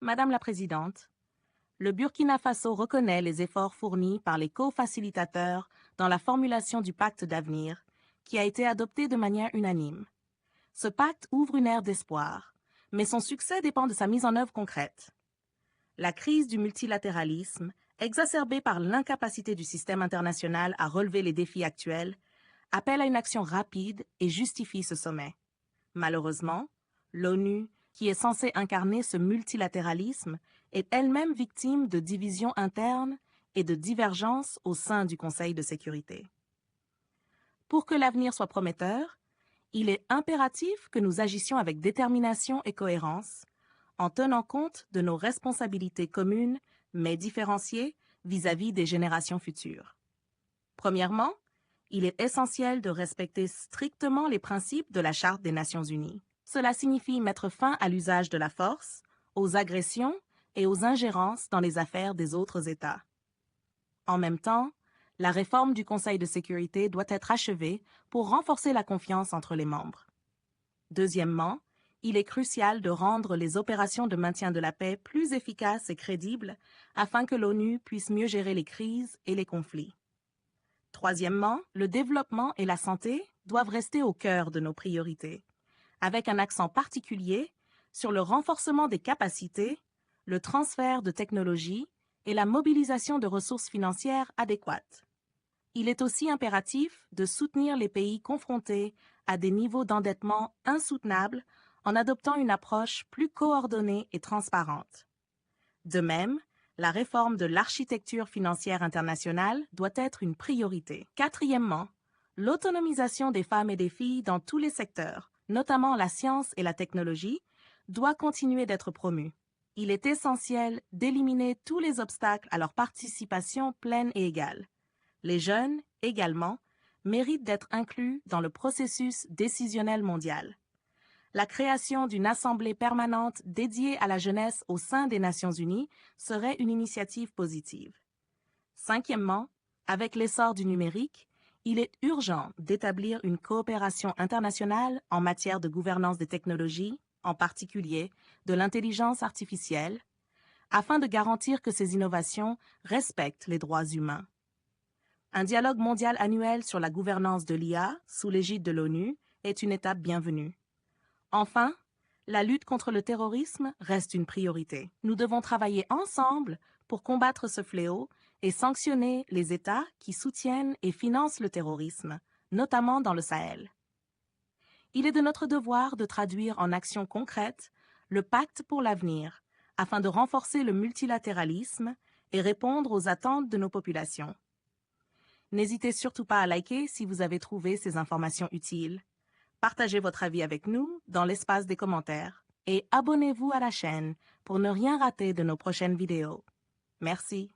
Madame la Présidente, le Burkina Faso reconnaît les efforts fournis par les co-facilitateurs dans la formulation du pacte d'avenir, qui a été adopté de manière unanime. Ce pacte ouvre une ère d'espoir, mais son succès dépend de sa mise en œuvre concrète. La crise du multilatéralisme, exacerbée par l'incapacité du système international à relever les défis actuels, appelle à une action rapide et justifie ce sommet. Malheureusement, l'ONU, qui est censée incarner ce multilatéralisme, est elle-même victime de divisions internes et de divergences au sein du Conseil de sécurité. Pour que l'avenir soit prometteur, il est impératif que nous agissions avec détermination et cohérence, en tenant compte de nos responsabilités communes, mais différenciées vis-à-vis des générations futures. Premièrement, il est essentiel de respecter strictement les principes de la Charte des Nations Unies. Cela signifie mettre fin à l'usage de la force, aux agressions et aux ingérences dans les affaires des autres États. En même temps, la réforme du Conseil de sécurité doit être achevée pour renforcer la confiance entre les membres. Deuxièmement, il est crucial de rendre les opérations de maintien de la paix plus efficaces et crédibles afin que l'ONU puisse mieux gérer les crises et les conflits. Troisièmement, le développement et la santé doivent rester au cœur de nos priorités, avec un accent particulier sur le renforcement des capacités, le transfert de technologies et la mobilisation de ressources financières adéquates. Il est aussi impératif de soutenir les pays confrontés à des niveaux d'endettement insoutenables en adoptant une approche plus coordonnée et transparente. De même, la réforme de l'architecture financière internationale doit être une priorité. Quatrièmement, l'autonomisation des femmes et des filles dans tous les secteurs, notamment la science et la technologie, doit continuer d'être promue. Il est essentiel d'éliminer tous les obstacles à leur participation pleine et égale. Les jeunes, également, méritent d'être inclus dans le processus décisionnel mondial. La création d'une assemblée permanente dédiée à la jeunesse au sein des Nations Unies serait une initiative positive. Cinquièmement, avec l'essor du numérique, il est urgent d'établir une coopération internationale en matière de gouvernance des technologies, en particulier de l'intelligence artificielle, afin de garantir que ces innovations respectent les droits humains. Un dialogue mondial annuel sur la gouvernance de l'IA, sous l'égide de l'ONU, est une étape bienvenue. Enfin, la lutte contre le terrorisme reste une priorité. Nous devons travailler ensemble pour combattre ce fléau et sanctionner les États qui soutiennent et financent le terrorisme, notamment dans le Sahel. Il est de notre devoir de traduire en actions concrètes le pacte pour l'avenir, afin de renforcer le multilatéralisme et répondre aux attentes de nos populations. N'hésitez surtout pas à liker si vous avez trouvé ces informations utiles. Partagez votre avis avec nous dans l'espace des commentaires et abonnez-vous à la chaîne pour ne rien rater de nos prochaines vidéos. Merci.